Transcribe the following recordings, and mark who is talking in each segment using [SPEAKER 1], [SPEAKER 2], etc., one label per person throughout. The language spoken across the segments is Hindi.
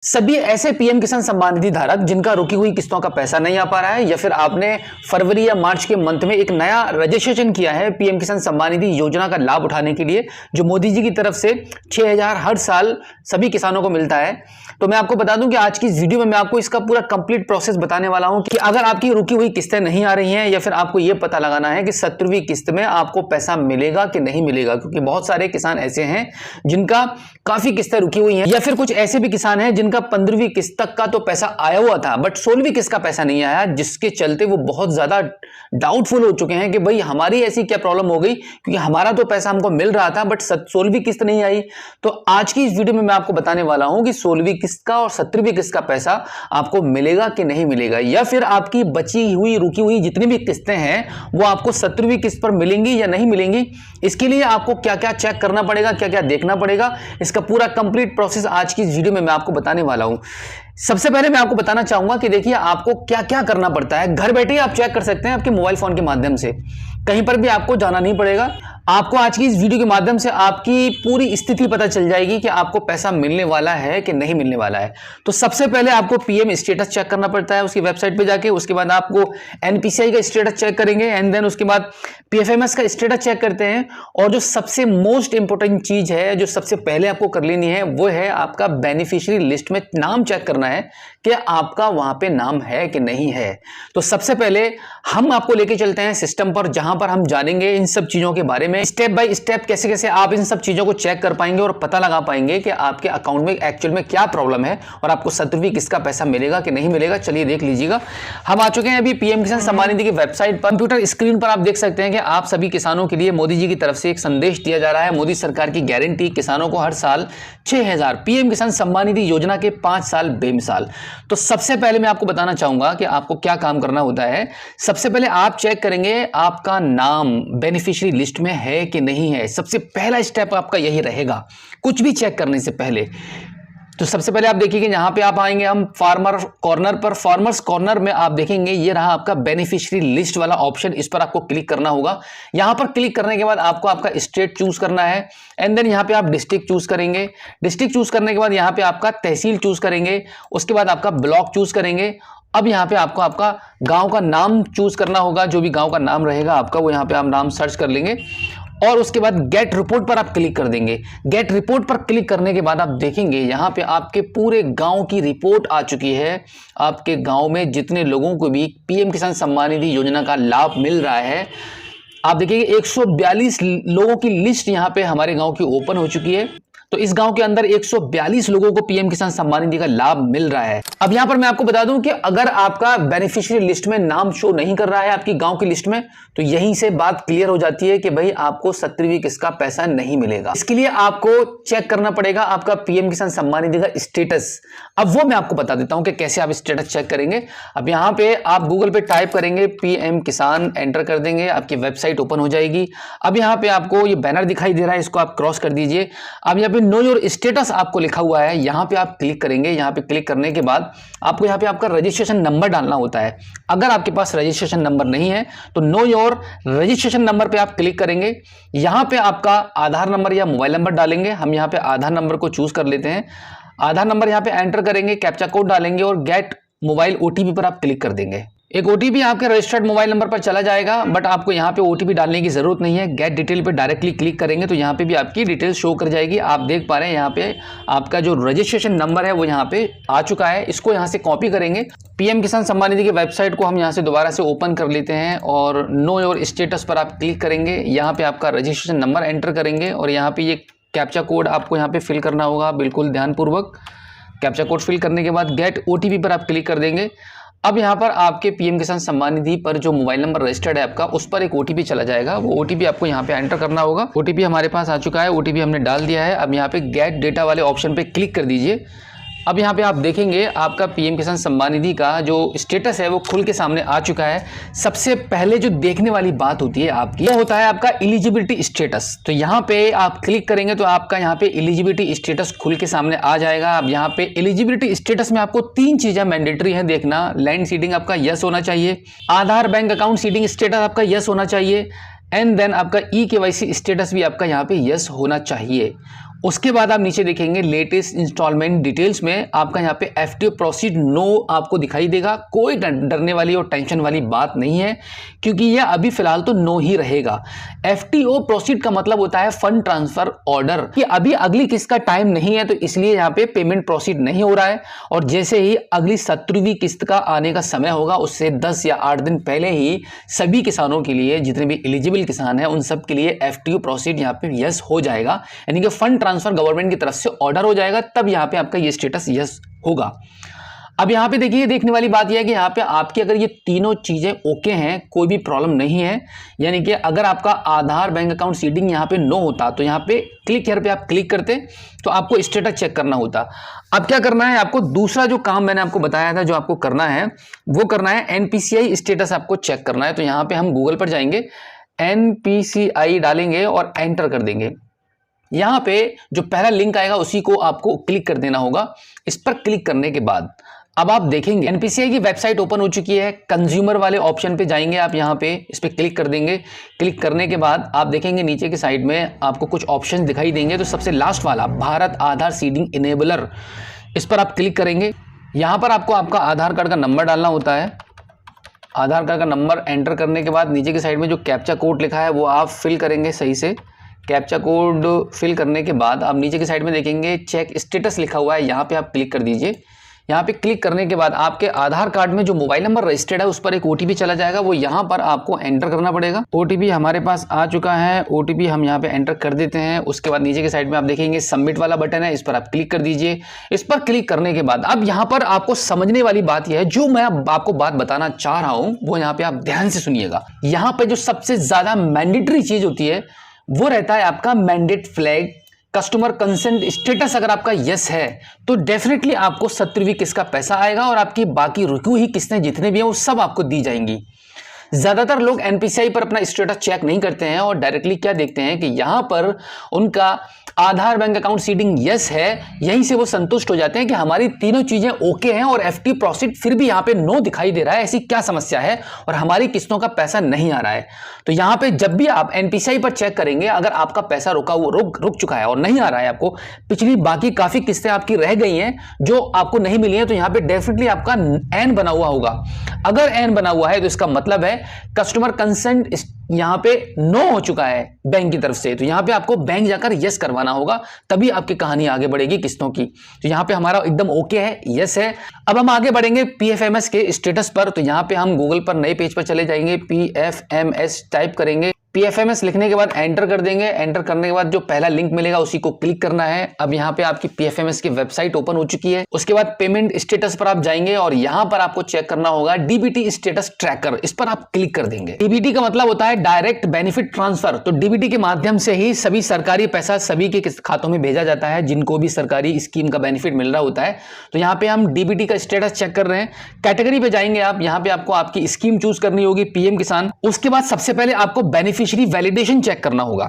[SPEAKER 1] सभी ऐसे पीएम किसान सम्मान निधि धारक जिनका रुकी हुई किस्तों का पैसा नहीं आ पा रहा है या फिर आपने फरवरी या मार्च के मंथ में एक नया रजिस्ट्रेशन किया है पीएम किसान सम्मान निधि योजना का लाभ उठाने के लिए, जो मोदी जी की तरफ से 6,000 हर साल सभी किसानों को मिलता है। तो मैं आपको बता दूं कि आज की इस वीडियो में मैं आपको इसका पूरा कंप्लीट प्रोसेस बताने वाला हूं कि अगर आपकी रुकी हुई किस्तें नहीं आ रही हैं या फिर आपको यह पता लगाना है कि 70वीं किस्त में आपको पैसा मिलेगा कि नहीं मिलेगा, क्योंकि बहुत सारे किसान ऐसे हैं जिनका काफी किस्तें रुकी हुई हैं या फिर कुछ ऐसे भी किसान हैं जिनका 15वीं किस्त तक का तो पैसा आया हुआ था बट 16वीं किस्त का पैसा नहीं आया, जिसके चलते वो बहुत ज्यादा डाउटफुल हो चुके हैं कि भाई हमारी ऐसी क्या प्रॉब्लम हो गई, क्योंकि हमारा तो पैसा हमको मिल रहा था बट 16वीं किस्त नहीं आई। तो आज की इस वीडियो में मैं आपको बताने वाला हूं कि 16वीं किस्त का और 17वीं किस्त का पैसा आपको मिलेगा कि नहीं मिलेगा, या फिर आपकी बची हुई रुकी हुई जितनी भी किस्तें हैं वो आपको 17वीं किस्त पर मिलेंगी या नहीं मिलेंगी। इसके लिए आपको क्या क्या चेक करना पड़ेगा, क्या क्या देखना पड़ेगा, इसका पूरा कंप्लीट प्रोसेस आज की इस वीडियो में मैं आपको बताने वाला हूं। सबसे पहले मैं आपको बताना चाहूंगा कि देखिए आपको क्या क्या करना पड़ता है। घर बैठे ही आप चेक कर सकते हैं आपके मोबाइल फोन के माध्यम से, कहीं पर भी आपको जाना नहीं पड़ेगा। आपको आज की इस वीडियो के माध्यम से आपकी पूरी स्थिति पता चल जाएगी कि आपको पैसा मिलने वाला है कि नहीं मिलने वाला है। तो सबसे पहले आपको पीएम स्टेटस चेक करना पड़ता है उसकी वेबसाइट पे जाके, उसके बाद आपको एनपीसीआई का स्टेटस चेक करेंगे एंड देन उसके बाद पीएफएमएस का स्टेटस चेक करते हैं। और जो सबसे मोस्ट इंपॉर्टेंट चीज है जो सबसे पहले आपको कर लेनी है वो है आपका बेनिफिशियरी लिस्ट में नाम चेक करना है कि आपका वहां पे नाम है कि नहीं है। तो सबसे पहले हम आपको लेके चलते हैं सिस्टम पर, जहां पर हम जानेंगे इन सब चीजों के बारे में, स्टेप बाय स्टेप कैसे कैसे आप इन सब चीजों को चेक कर पाएंगे और पता लगा पाएंगे कि आपके अकाउंट में एक्चुअल में क्या प्रॉब्लम है और आपको 17वीं किस्त का पैसा मिलेगा कि नहीं मिलेगा। चलिए देख लीजिएगा। हम आ चुके हैं अभी पीएम किसान सम्मान निधि की वेबसाइट पर। कंप्यूटर स्क्रीन पर आप देख सकते हैं कि आप सभी किसानों के लिए मोदी जी की तरफ से एक संदेश दिया जा रहा है। मोदी सरकार की गारंटी, किसानों को हर साल 6,000 पीएम किसान सम्मान निधि योजना के 5 साल बेमिसाल। तो सबसे पहले मैं आपको बताना चाहूंगा कि आपको क्या काम करना होता है। सबसे पहले आप चेक करेंगे आपका नाम बेनिफिशियरी लिस्ट में है कि नहीं है। सबसे पहला स्टेप आपका यही रहेगा कुछ भी चेक करने से पहले। तो सबसे पहले आप देखिए यहां पे आप आएंगे हम फार्मर कॉर्नर पर। फार्मर्स कॉर्नर में आप देखेंगे ये रहा आपका बेनिफिशियरी लिस्ट वाला ऑप्शन, इस पर आपको क्लिक करना होगा। यहां पर क्लिक करने के बाद आपको आपका स्टेट चूज करना है एंड देन यहां पे आप डिस्ट्रिक्ट चूज करेंगे। डिस्ट्रिक्ट चूज करने के बाद यहां पे आपका तहसील चूज करेंगे, उसके बाद आपका ब्लॉक चूज करेंगे। अब यहाँ पे आपको आपका गांव का नाम चूज करना होगा, जो भी गांव का नाम रहेगा आपका वो यहाँ पे आप नाम सर्च कर लेंगे और उसके बाद गेट रिपोर्ट पर आप क्लिक कर देंगे। गेट रिपोर्ट पर क्लिक करने के बाद आप देखेंगे यहाँ पे आपके पूरे गांव की रिपोर्ट आ चुकी है। आपके गांव में जितने लोगों को भी पीएम किसान सम्मान निधि योजना का लाभ मिल रहा है, आप देखिए 142 लोगों की लिस्ट यहाँ पे हमारे गांव की ओपन हो चुकी है। तो इस गांव के अंदर 142 लोगों को पीएम किसान सम्मान निधि का लाभ मिल रहा है। अब यहां पर मैं आपको बता दूं कि अगर आपका बेनिफिशियरी लिस्ट में नाम शो नहीं कर रहा है आपकी गांव की लिस्ट में, तो यहीं से बात क्लियर हो जाती है कि भाई आपको 17वीं किस्त का पैसा नहीं मिलेगा। इसके लिए आपको चेक करना पड़ेगा आपका पीएम किसान सम्मान निधि का स्टेटस। अब वो मैं आपको बता देता हूं कि कैसे आप स्टेटस चेक करेंगे। अब यहां पे आप गूगल पे टाइप करेंगे पीएम किसान, एंटर कर देंगे, आपकी वेबसाइट ओपन हो जाएगी। अब यहां पे आपको ये बैनर दिखाई दे रहा है, इसको आप क्रॉस कर दीजिए। अब यहाँ पे नो योर स्टेटस आपको लिखा हुआ है, यहां पे आप क्लिक करेंगे। यहां पे क्लिक करने के बाद आपको यहां पे आपका रजिस्ट्रेशन नंबर डालना होता है। अगर आपके पास रजिस्ट्रेशन नंबर नहीं है तो नो योर रजिस्ट्रेशन नंबर पे आप क्लिक करेंगे। यहां पे आपका आधार नंबर या मोबाइल नंबर डालेंगे। हम यहां पे आधार नंबर को चूज कर लेते हैं। आधार नंबर यहां पे एंटर करेंगे, कैप्चा कोड डालेंगे और गेट मोबाइल ओटीपी पर आप क्लिक कर देंगे। एक ओटीपी आपके रजिस्टर्ड मोबाइल नंबर पर चला जाएगा, बट आपको यहाँ पे ओटीपी डालने की जरूरत नहीं है। गेट डिटेल पे डायरेक्टली क्लिक करेंगे तो यहाँ पे भी आपकी डिटेल शो कर जाएगी। आप देख पा रहे हैं यहाँ पे आपका जो रजिस्ट्रेशन नंबर है वो यहाँ पे आ चुका है। इसको यहाँ से कॉपी करेंगे। पीएम किसान सम्मान निधि की वेबसाइट को हम यहाँ से दोबारा से ओपन कर लेते हैं और नो योर स्टेटस पर आप क्लिक करेंगे। यहाँ पे आपका रजिस्ट्रेशन नंबर एंटर करेंगे और यहाँ पे ये कैप्चा कोड आपको यहाँ पे फिल करना होगा, बिल्कुल ध्यानपूर्वक। कैप्चा कोड फिल करने के बाद गेट ओटीपी पर आप क्लिक कर देंगे। अब यहाँ पर आपके पीएम किसान सम्मान निधि पर जो मोबाइल नंबर रजिस्टर्ड है आपका, उस पर एक ओटीपी चला जाएगा। वो ओटीपी आपको यहाँ पे एंटर करना होगा। ओटीपी हमारे पास आ चुका है, ओटीपी हमने डाल दिया है। अब यहाँ पे गेट डेटा वाले ऑप्शन पे क्लिक कर दीजिए। अब यहाँ पे आप देखेंगे आपका पीएम किसान सम्मान निधि का जो स्टेटस है वो खुल के सामने आ चुका है। सबसे पहले जो देखने वाली बात होती है आपकी, वो होता है आपका एलिजिबिलिटी स्टेटस। तो यहाँ पे आप क्लिक करेंगे तो आपका यहाँ पे एलिजिबिलिटी स्टेटस खुल के सामने आ जाएगा। अब यहाँ पे एलिजिबिलिटी स्टेटस में आपको 3 चीजें मैंडेटरी हैं देखना। लैंड सीडिंग आपका यस होना चाहिए, आधार बैंक अकाउंट सीडिंग स्टेटस आपका यस होना चाहिए एंड देन आपका ई केवाईसी स्टेटस भी आपका यहाँ पे यस होना चाहिए। उसके बाद आप नीचे देखेंगे लेटेस्ट इंस्टॉलमेंट डिटेल्स में आपका यहाँ पे एफटीओ प्रोसीड नो आपको दिखाई देगा। कोई डरने वाली और टेंशन वाली बात नहीं है, क्योंकि यह अभी फिलहाल तो नो ही रहेगा। एफटीओ प्रोसीड का मतलब होता है फंड ट्रांसफर ऑर्डर, कि अभी अगली किस्त का टाइम नहीं है, तो इसलिए यहाँ पे पेमेंट प्रोसीड नहीं हो रहा है। और जैसे ही अगली 17वीं किस्त का आने का समय होगा, उससे 10 या 8 दिन पहले ही सभी किसानों के लिए, जितने भी एलिजिबल किसान हैं, उन सब के लिए एफटीओ प्रोसीड यहाँ पे यस हो जाएगा, यानी कि फंड ट्रांसफर गवर्नमेंट की तरफ से ऑर्डर हो जाएगा, तब यहां पे आपका ये स्टेटस यस होगा। अब यहां पे देखिए, देखने वाली बात यह है कि यहां पे आपकी अगर ये तीनों चीजें ओके हैं, कोई भी प्रॉब्लम नहीं है, यानी कि अगर आपका आधार बैंक अकाउंट सीडिंग यहां पे नो होता, तो यहां पे क्लिक हियर पे आप क्लिक करते तो आपको स्टेटस चेक करना होता। अब क्या करना है आपको, दूसरा जो काम मैंने आपको बताया था, जो आपको करना है वो करना है एनपीसीआई स्टेटस आपको चेक करना है। तो यहां पे हम गूगल पर जाएंगे, एनपीसीआई डालेंगे और एंटर कर देंगे। यहां पे जो पहला लिंक आएगा उसी को आपको क्लिक कर देना होगा। इस पर क्लिक करने के बाद अब आप देखेंगे एनपीसीआई की वेबसाइट ओपन हो चुकी है। कंज्यूमर वाले ऑप्शन पे जाएंगे आप, यहां पे इस पर क्लिक कर देंगे। क्लिक करने के बाद आप देखेंगे नीचे की साइड में आपको कुछ ऑप्शन दिखाई देंगे। तो सबसे लास्ट वाला भारत आधार सीडिंग इनेबलर, इस पर आप क्लिक करेंगे। यहां पर आपको आपका आधार कार्ड का नंबर डालना होता है। आधार कार्ड का नंबर एंटर करने के बाद नीचे की साइड में जो कैप्चा कोड लिखा है वो आप फिल करेंगे सही से। कैप्चा कोड फिल करने के बाद आप नीचे की साइड में देखेंगे चेक स्टेटस लिखा हुआ है, यहाँ पे आप क्लिक कर दीजिए। यहाँ पे क्लिक करने के बाद आपके आधार कार्ड में जो मोबाइल नंबर रजिस्टर्ड है उस पर एक ओटीपी चला जाएगा, वो यहाँ पर आपको एंटर करना पड़ेगा। ओटीपी हमारे पास आ चुका है, ओटीपी हम यहाँ पे एंटर कर देते हैं। उसके बाद नीचे की साइड में आप देखेंगे सबमिट वाला बटन है, इस पर आप क्लिक कर दीजिए। इस पर क्लिक करने के बाद अब यहाँ पर आपको समझने वाली बात यह है, जो मैं आपको बात बताना चाह रहा हूँ वो यहाँ पे आप ध्यान से सुनिएगा। यहाँ पे जो सबसे ज्यादा मैंडेटरी चीज होती है वो रहता है आपका mandate flag customer consent status. अगर आपका यस है तो डेफिनेटली आपको 17वीं किस्त का पैसा आएगा और आपकी बाकी रुकी हुई किस्तें जितने भी हैं वो सब आपको दी जाएंगी। ज्यादातर लोग एनपीसीआई पर अपना स्टेटस चेक नहीं करते हैं और डायरेक्टली क्या देखते हैं कि यहां पर उनका आधार बैंक अकाउंट सीडिंग यस है, यहीं से वो संतुष्ट हो जाते हैं कि हमारी तीनों चीजें ओके हैं और एफटी प्रोसीड फिर भी यहां पे नो दिखाई दे रहा है, ऐसी क्या समस्या है और हमारी किस्तों का पैसा नहीं आ रहा है। तो यहां पे जब भी आप एनपीसीआई पर चेक करेंगे, अगर आपका पैसा रुक चुका है और नहीं आ रहा है, आपको पिछली बाकी काफी किस्तें आपकी रह गई हैं जो आपको नहीं मिली हैं, तो यहां पे डेफिनेटली आपका एन बना हुआ होगा। अगर एन बना हुआ है तो इसका मतलब है कस्टमर कंसेंट यहां पे नो हो चुका है बैंक की तरफ से, तो यहां पे आपको बैंक जाकर यस करवाना होगा, तभी आपकी कहानी आगे बढ़ेगी किस्तों की। तो यहां पे हमारा एकदम ओके है, यस है। अब हम आगे बढ़ेंगे पीएफएमएस के स्टेटस पर। तो यहां पे हम गूगल पर नए पेज पर चले जाएंगे, पीएफएमएस टाइप करेंगे। पीएफएमएस लिखने के बाद एंटर कर देंगे। एंटर करने के बाद जो पहला लिंक मिलेगा उसी को क्लिक करना है। अब यहाँ पे आपकी पीएफएमएस की वेबसाइट ओपन हो चुकी है। उसके बाद पेमेंट स्टेटस पर आप जाएंगे और यहाँ पर आपको चेक करना होगा डीबीटी स्टेटस ट्रैकर, इस पर आप क्लिक कर देंगे। डीबीटी का मतलब होता है डायरेक्ट बेनिफिट ट्रांसफर। तो डीबीटी के माध्यम से ही सभी सरकारी पैसा सभी के खातों में भेजा जाता है जिनको भी सरकारी स्कीम का बेनिफिट मिल रहा होता है। तो यहाँ पे हम डीबीटी का स्टेटस चेक कर रहे हैं। कैटेगरी पे जाएंगे आप, यहाँ पे आपको आपकी स्कीम चूज करनी होगी, पीएम किसान। उसके बाद सबसे पहले आपको बेनिफिशियरी वैलिडेशन चेक करना होगा,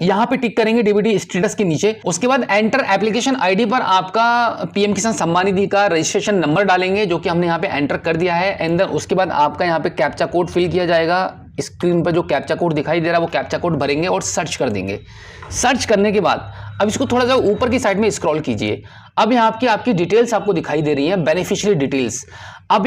[SPEAKER 1] यहां पे टिक करेंगे डीबीटी स्टेटस के नीचे। उसके बाद एंटर एप्लीकेशन आईडी पर आपका पीएम किसान सम्मान निधि का रजिस्ट्रेशन नंबर डालेंगे, जो कि हमने यहां पे एंटर कर दिया है। एंड देन उसके बाद आपका यहां पे कैप्चा कोड फिल किया जाएगा। स्क्रीन पर जो कैप्चा कोड दिखाई दे रहा है वो कैप्चा कोड भरेंगे और सर्च कर देंगे। सर्च करने के बाद अब इसको थोड़ा सा ऊपर की साइड में स्क्रॉल कीजिए। अब यहाँ आपकी डिटेल्स आपको दिखाई दे रही है, बेनिफिशियरी डिटेल्स। अब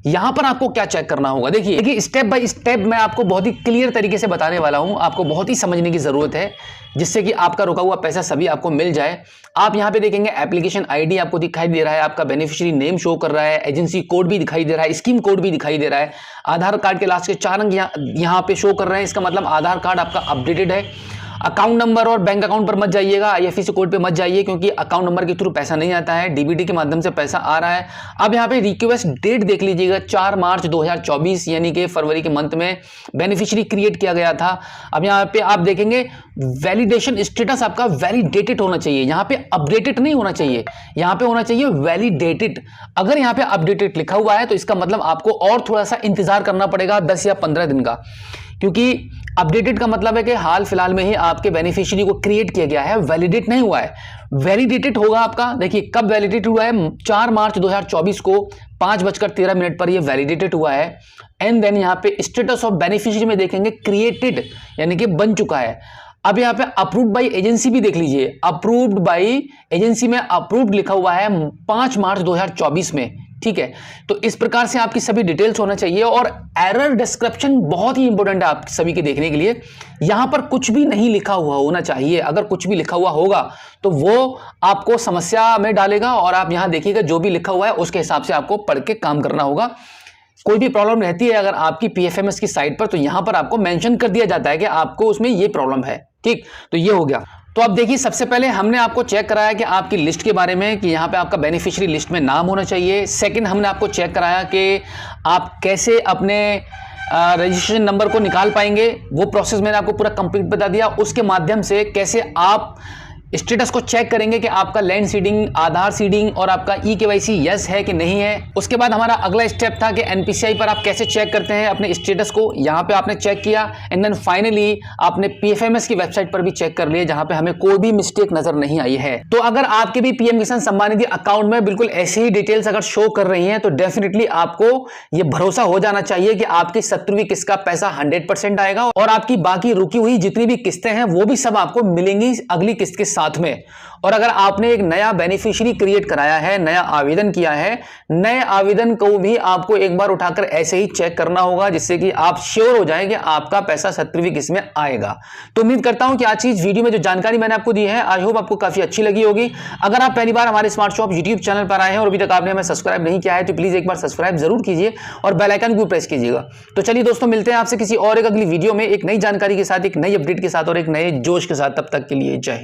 [SPEAKER 1] यहां पर आपको क्या चेक करना होगा, देखिए स्टेप बाय स्टेप मैं आपको बहुत ही क्लियर तरीके से बताने वाला हूं, आपको बहुत ही समझने की जरूरत है जिससे कि आपका रुका हुआ पैसा सभी आपको मिल जाए। आप यहां पे देखेंगे एप्लीकेशन आईडी आपको दिखाई दे रहा है, आपका बेनिफिशियरी नेम शो कर रहा है, एजेंसी कोड भी दिखाई दे रहा है, स्कीम कोड भी दिखाई दे रहा है, आधार कार्ड के लास्ट के 4 अंक यहां पे शो कर रहे हैं। इसका मतलब आधार कार्ड आपका अपडेटेड है। अकाउंट नंबर और बैंक अकाउंट पर मत जाइएगा, आईएफएससी कोड पे मत जाइए, क्योंकि अकाउंट नंबर के थ्रू पैसा नहीं आता है, डीबीटी के माध्यम से पैसा आ रहा है। अब यहाँ पे रिक्वेस्ट डेट देख लीजिएगा, 4 मार्च 2024, यानी कि फरवरी के मंथ में बेनिफिशियरी क्रिएट किया गया था। अब यहाँ पे आप देखेंगे वैलिडेशन स्टेटस आपका वैलिडेटेड होना चाहिए, यहाँ पे अपडेटेड नहीं होना चाहिए, यहाँ पे होना चाहिए वैलिडेटेड। अगर यहाँ पे अपडेटेड लिखा हुआ है तो इसका मतलब आपको और थोड़ा सा इंतजार करना पड़ेगा 10 या 15 दिन का, क्योंकि अपडेटेड का मतलब है कि हाल फिलहाल में ही आपके बेनिफिशियरी को क्रिएट किया गया है, वैलिडेट नहीं हुआ है। वैलिडेटेड होगा आपका, देखिए कब वैलिडेट हुआ है, 4 मार्च 2024 को 5:13 पर ये वैलिडेटेड हुआ है। एंड देन यहाँ पे स्टेटस ऑफ बेनिफिशियरी में देखेंगे क्रिएटेड, यानी कि बन चुका है। अब यहाँ पे अप्रूव्ड बाई एजेंसी भी देख लीजिए, अप्रूव्ड बाई एजेंसी में अप्रूव्ड लिखा हुआ है 5 मार्च 2024 में, ठीक है। तो इस प्रकार से आपकी सभी डिटेल्स होना चाहिए। और एरर डिस्क्रिप्शन बहुत ही इंपॉर्टेंट है आप सभी के देखने के लिए। यहां पर कुछ भी नहीं लिखा हुआ होना चाहिए, अगर कुछ भी लिखा हुआ होगा तो वो आपको समस्या में डालेगा। और आप यहां देखिएगा जो भी लिखा हुआ है उसके हिसाब से आपको पढ़ के काम करना होगा। कोई भी प्रॉब्लम रहती है अगर आपकी पीएफएमएस की साइट पर, तो यहां पर आपको मेंशन कर दिया जाता है कि आपको उसमें ये प्रॉब्लम है, ठीक। तो ये हो गया। तो अब देखिए, सबसे पहले हमने आपको चेक कराया कि आपकी लिस्ट के बारे में, कि यहाँ पे आपका बेनिफिशियरी लिस्ट में नाम होना चाहिए। सेकंड, हमने आपको चेक कराया कि आप कैसे अपने रजिस्ट्रेशन नंबर को निकाल पाएंगे, वो प्रोसेस मैंने आपको पूरा कंप्लीट बता दिया। उसके माध्यम से कैसे आप स्टेटस को चेक करेंगे कि आपका लैंड सीडिंग, आधार सीडिंग और आपका ई-केवाईसी यस है कि नहीं है। उसके बाद हमारा अगला स्टेप था कि एनपीसीआई पर आप कैसे चेक करते हैं अपने स्टेटस को, यहां पे आपने चेक किया। एंड देन फाइनली आपने पीएफएमएस की वेबसाइट पर भी चेक कर लिया, जहां पे हमें कोई भी मिस्टेक नजर नहीं आई है। तो अगर आपके भी पीएम किसान सम्मान निधि अकाउंट में बिल्कुल ऐसी ही डिटेल्स अगर शो कर रही हैं, तो डेफिनेटली आपको यह भरोसा हो जाना चाहिए कि आपकी 70वीं किस्त का पैसा 100% आएगा और आपकी बाकी रुकी हुई जितनी भी किस्तें हैं वो भी सब आपको मिलेंगी अगली किस्त के साथ में। और अगर आपने एक नया बेनिफिशियरी क्रिएट कराया है, नया आवेदन किया है, नए आवेदन को भी आपको एक बार उठाकर ऐसे ही चेक करना होगा, जिससे कि आप श्योर हो जाएं कि आपका पैसा 70वीं किस्त में आएगा। तो उम्मीद करता हूं कि आज की इस वीडियो में जो जानकारी मैंने आपको दी है, आई होप आपको काफी अच्छी लगी होगी। अगर आप पहली बार हमारे स्मार्ट शॉप यूट्यूब चैनल पर आए हैं और अभी तक आपने हमें सब्सक्राइब नहीं किया है, तो प्लीज एक बार सब्सक्राइब जरूर कीजिए और बेल आइकन को प्रेस कीजिएगा। तो चलिए दोस्तों, मिलते हैं आपसे किसी और एक अगली वीडियो में एक नई जानकारी के साथ, एक नई अपडेट के साथ और एक नए जोश के साथ। तब तक के लिए जय हिंद।